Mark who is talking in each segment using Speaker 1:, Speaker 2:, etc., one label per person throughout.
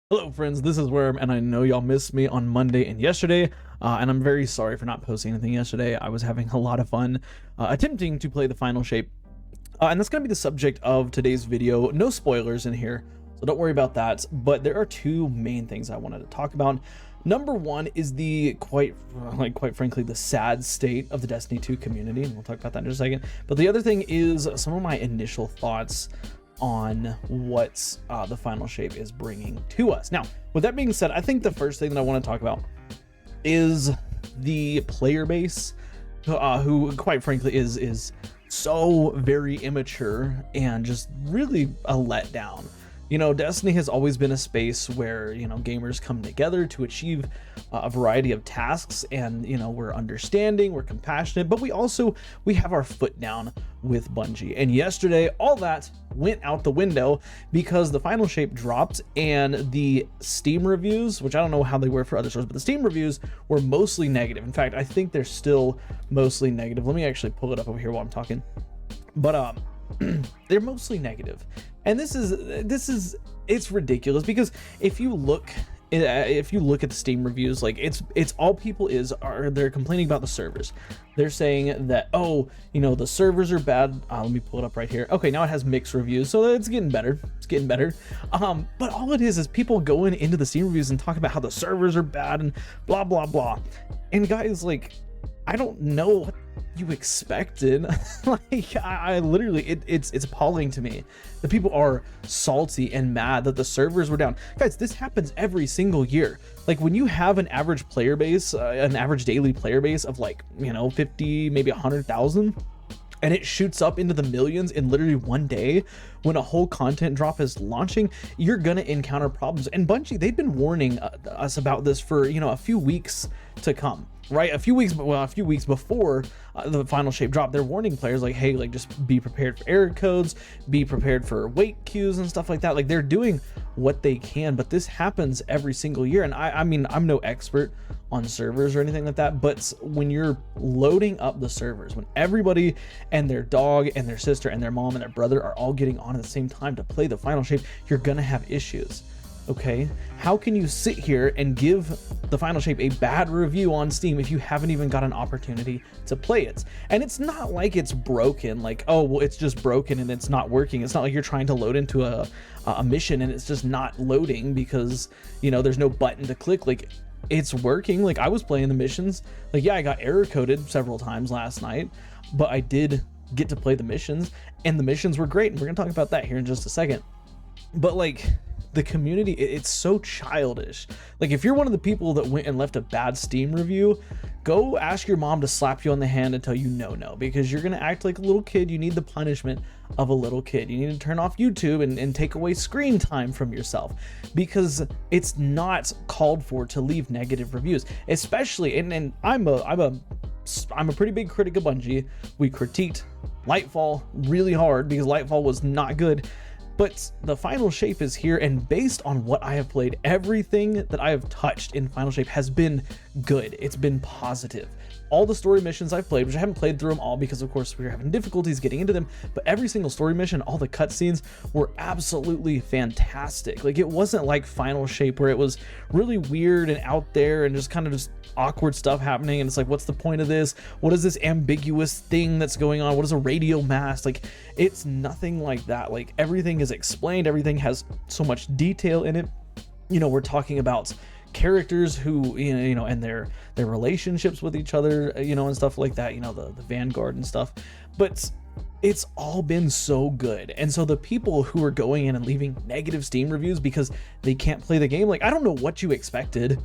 Speaker 1: Hello friends, this is Worm, and I know y'all missed me on Monday and yesterday, and I'm very sorry for not posting anything yesterday. I was having a lot of fun attempting to play the final shape, and that's going to be the subject of today's video. No spoilers in here, so don't worry about that, but there are two main things I wanted to talk about. Number one is the quite frankly, the sad state of the Destiny 2 community, and we'll talk about that in just a second. But the other thing is some of my initial thoughts on what the final shape is bringing to us. Now, with that being said, I think the first thing that I want to talk about is the player base, who quite frankly is so very immature and just really a letdown. You know, Destiny has always been a space where, you know, gamers come together to achieve a variety of tasks, and, you know, we're understanding, we're compassionate, but we have our foot down with Bungie. And yesterday, all that went out the window because the final shape dropped, and the Steam reviews, which I don't know how they were for other stores, but the Steam reviews were mostly negative. In fact, I think they're still mostly negative. Let me actually pull it up over here while I'm talking. But they're mostly negative, and this is it's ridiculous, because if you look at the Steam reviews, like it's all people are they're complaining about the servers. They're saying that, oh, you know, the servers are bad. Let me pull it up right here. Okay, now it has mixed reviews, so it's getting better. But all it is people going into the Steam reviews and talk about how the servers are bad and blah blah blah. And guys, like, I don't know what you expected. Like, I literally, it's appalling to me that people are salty and mad that the servers were down. Guys, this happens every single year. Like, when you have an average player base, an average daily player base of, like, you know, 50, maybe 100,000, and it shoots up into the millions in literally one day when a whole content drop is launching, you're gonna encounter problems. And Bungie, they've been warning us about this for, you know, a few weeks to come, right? A few weeks before the final shape drop, they're warning players like, hey, like, just be prepared for error codes, be prepared for wait queues and stuff like that. Like, they're doing what they can, but this happens every single year. And I mean, I'm no expert on servers or anything like that, but when you're loading up the servers, when everybody and their dog and their sister and their mom and their brother are all getting on at the same time to play the final shape, you're gonna have issues. Okay, how can you sit here and give the final shape a bad review on Steam if you haven't even got an opportunity to play it? And it's not like it's broken, like, oh, well, it's just broken and it's not working. It's not like you're trying to load into a mission and it's just not loading because, you know, there's no button to click. Like, it's working. Like, I was playing the missions. Like, yeah, I got error coded several times last night, but I did get to play the missions, and the missions were great, and we're gonna talk about that here in just a second. But, like, the community, it's so childish. Like, if you're one of the people that went and left a bad Steam review, go ask your mom to slap you on the hand and tell you no, because you're gonna act like a little kid. You need the punishment of a little kid. You need to turn off YouTube and take away screen time from yourself, because it's not called for to leave negative reviews, especially, and I'm a pretty big critic of Bungie. We critiqued Lightfall really hard because Lightfall was not good. But the final shape is here, and based on what I have played, everything that I have touched in final shape has been good. It's been positive. All the story missions I've played, which I haven't played through them all because of course we were having difficulties getting into them, but every single story mission, all the cutscenes were absolutely fantastic. Like, it wasn't like final shape where it was really weird and out there and just kind of just awkward stuff happening, and it's like, what's the point of this? What is this ambiguous thing that's going on? What is a radio mast? Like, it's nothing like that. Like, everything is explained, everything has so much detail in it. You know, we're talking about characters who, you know, and their relationships with each other, you know, and stuff like that, you know, the Vanguard and stuff. But it's all been so good. And so the people who are going in and leaving negative Steam reviews because they can't play the game, like, I don't know what you expected.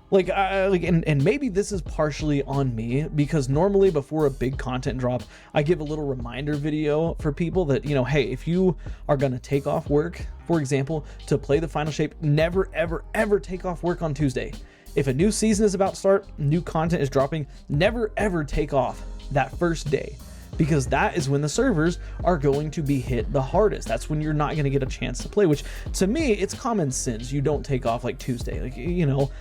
Speaker 1: Like, and maybe this is partially on me, because normally before a big content drop, I give a little reminder video for people that, you know, hey, if you are gonna take off work, for example, to play the final shape, never ever ever take off work on Tuesday. If a new season is about to start, new content is dropping, never ever take off that first day, because that is when the servers are going to be hit the hardest. That's when you're not going to get a chance to play, which to me, it's common sense. You don't take off like Tuesday, like, you know,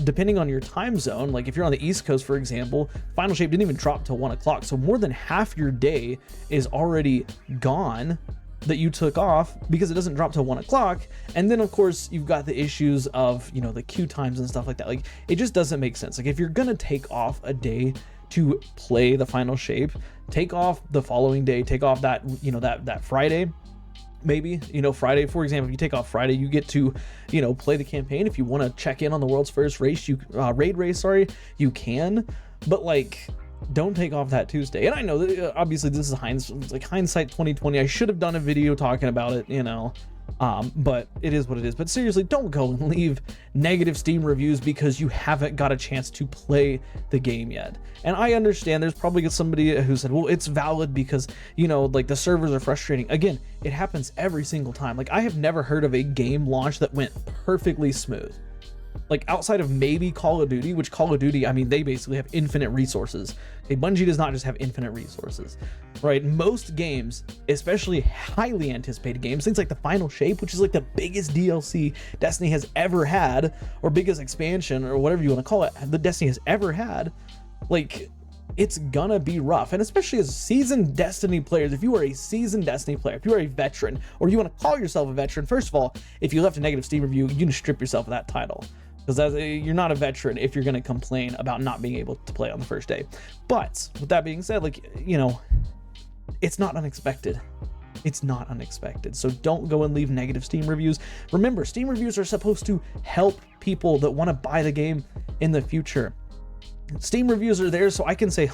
Speaker 1: depending on your time zone. Like, if you're on the East Coast, for example, final shape didn't even drop till 1 o'clock. So more than half your day is already gone that you took off because it doesn't drop till 1 o'clock. And then of course you've got the issues of, you know, the queue times and stuff like that. Like, it just doesn't make sense. Like, if you're gonna take off a day to play the final shape, take off the following day, take off that, you know, that Friday. Maybe, you know, Friday, for example, if you take off Friday, you get to, you know, play the campaign. If you want to check in on the world's first race, raid race, sorry, you can. But like, don't take off that Tuesday. And I know that obviously this is hindsight 2020. I should have done a video talking about it, you know, but it is what it is. But seriously, don't go and leave negative Steam reviews because you haven't got a chance to play the game yet. And I understand there's probably somebody who said, well, it's valid because, you know, like the servers are frustrating. Again, it happens every single time. Like, I have never heard of a game launch that went perfectly smooth. Like, outside of maybe Call of Duty, which Call of Duty, I mean, they basically have infinite resources. Okay, Bungie does not just have infinite resources, right? Most games, especially highly anticipated games, things like the Final Shape, which is like the biggest DLC Destiny has ever had, or biggest expansion, or whatever you want to call it, that Destiny has ever had, like, it's gonna be rough. And especially as seasoned Destiny players, if you are a seasoned Destiny player, if you are a veteran, or you want to call yourself a veteran, first of all, if you left a negative Steam review, you can strip yourself of that title, because you're not a veteran if you're going to complain about not being able to play on the first day. But with that being said, like, you know, it's not unexpected. It's not unexpected. So don't go and leave negative Steam reviews. Remember, Steam reviews are supposed to help people that want to buy the game in the future. Steam reviews are there so I can say,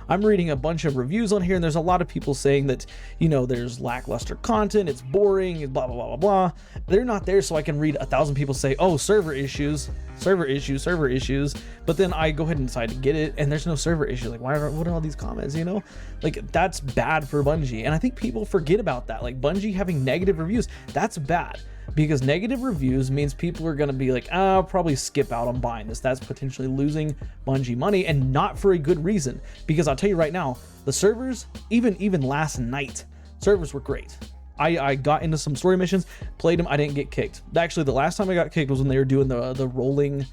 Speaker 1: I'm reading a bunch of reviews on here, and there's a lot of people saying that, you know, there's lackluster content, it's boring, blah, blah, blah, blah, blah. They're not there so I can read 1,000 people say, oh, server issues. But then I go ahead and decide to get it, and there's no server issue. Like, what are all these comments, you know? Like, that's bad for Bungie. And I think people forget about that. Like, Bungie having negative reviews, that's bad. Because negative reviews means people are going to be like, I'll probably skip out on buying this. That's potentially losing Bungie money, and not for a good reason. Because I'll tell you right now, the servers, even last night, servers were great. I got into some story missions, played them, I didn't get kicked. Actually, the last time I got kicked was when they were doing the rolling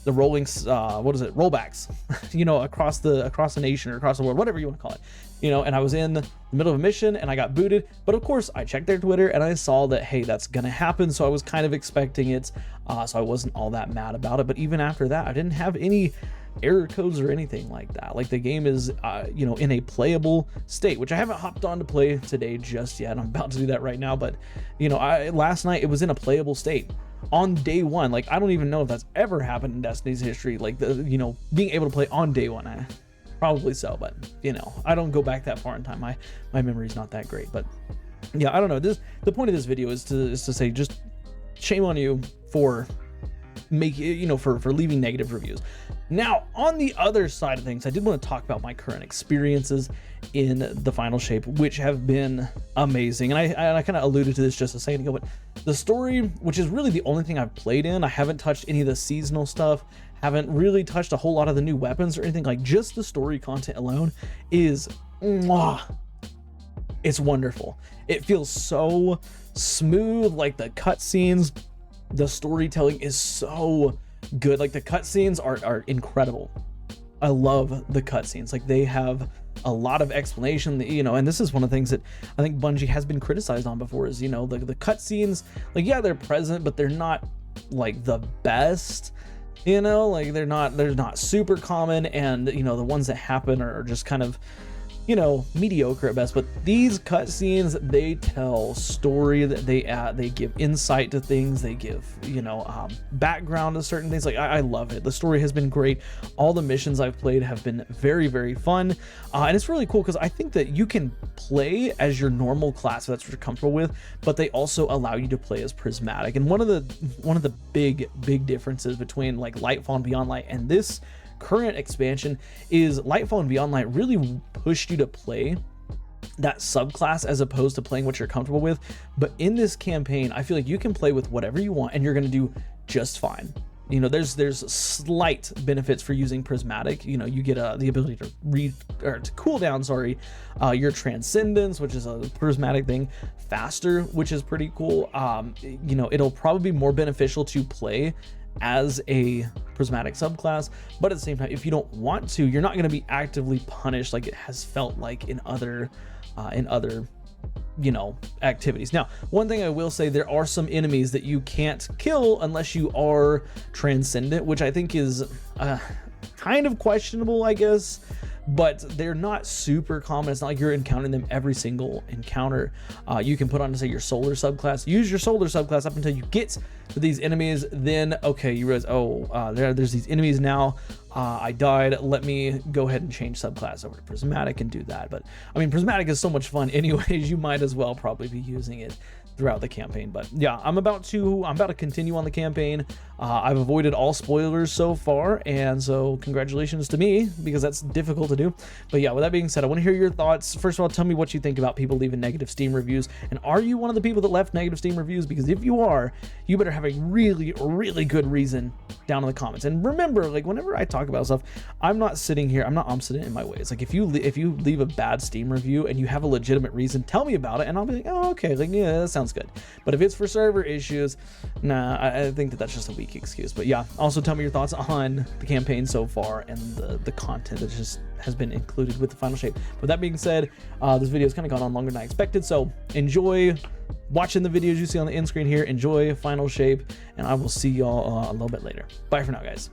Speaker 1: rollbacks, you know, across the nation or across the world, whatever you want to call it, you know. And I was in the middle of a mission and I got booted, but of course I checked their Twitter and I saw that, hey, that's gonna happen, so I was kind of expecting it, so I wasn't all that mad about it. But even after that, I didn't have any error codes or anything like that. Like, the game is you know, in a playable state, which I haven't hopped on to play today just yet. I'm about to do that right now, but you know, last night it was in a playable state on day one. Like, I don't even know if that's ever happened in Destiny's history, like, you know, being able to play on day one. Probably so, but you know, I don't go back that far in time. My memory's not that great. But yeah, I don't know. The point of this video is to say, just shame on you for for leaving negative reviews. Now, on the other side of things, I did want to talk about my current experiences in the Final Shape, which have been amazing. And I kind of alluded to this just a second ago, but the story, which is really the only thing I've played in, I haven't touched any of the seasonal stuff, haven't really touched a whole lot of the new weapons or anything. Like, just the story content alone is it's wonderful. It feels so smooth. Like, the cutscenes, the storytelling is so good. Like, the cutscenes are incredible. I love the cutscenes. Like, they have a lot of explanation, you know, and this is one of the things that I think Bungie has been criticized on before, is, you know, the cutscenes, like, yeah, they're present, but they're not like the best, you know, like they're not super common, and you know, the ones that happen are just kind of, you know, mediocre at best. But these cutscenes, they tell story, that they give insight to things, they give, you know, background to certain things. Like, I love it. The story has been great. All the missions I've played have been very, very fun, and it's really cool because I think that you can play as your normal class if that's what you're comfortable with, but they also allow you to play as Prismatic. And one of the big differences between like Lightfall and Beyond Light and this current expansion is Lightfall and Beyond Light really pushed you to play that subclass as opposed to playing what you're comfortable with. But in this campaign, I feel like you can play with whatever you want and you're going to do just fine. You know, there's slight benefits for using Prismatic. You know, you get the ability to cool down, your Transcendence, which is a Prismatic thing, faster, which is pretty cool. You know, it'll probably be more beneficial to play as a Prismatic subclass, but at the same time, if you don't want to, you're not going to be actively punished like it has felt like in other you know, activities. Now, one thing I will say, there are some enemies that you can't kill unless you are transcendent, which I think is kind of questionable, I guess, but they're not super common. It's not like you're encountering them every single encounter. You can put on, say, your solar subclass, use your solar subclass up until you get to these enemies. Then, okay, you realize, oh, there's these enemies now. I died. Let me go ahead and change subclass over to Prismatic and do that. But I mean, Prismatic is so much fun anyways. You might as well probably be using it throughout the campaign. But yeah, I'm about to continue on the campaign. I've avoided all spoilers so far, and so congratulations to me, because that's difficult to do. But yeah, with that being said, I want to hear your thoughts. First of all, tell me what you think about people leaving negative Steam reviews, and are you one of the people that left negative Steam reviews? Because if you are, you better have a really, really good reason down in the comments. And remember, like, whenever I talk about stuff, I'm not sitting here, I'm not obstinate in my ways. Like, if you leave a bad Steam review and you have a legitimate reason, tell me about it, and I'll be like, oh, okay, like, yeah, that sounds good. But if it's for server issues, nah, I think that's just a weak excuse. But yeah, also tell me your thoughts on the campaign so far and the content that just has been included with the final shape. With that being said, this video has kind of gone on longer than I expected, so enjoy watching the videos you see on the end screen here. Enjoy final shape, and I will see y'all a little bit later. Bye for now, guys.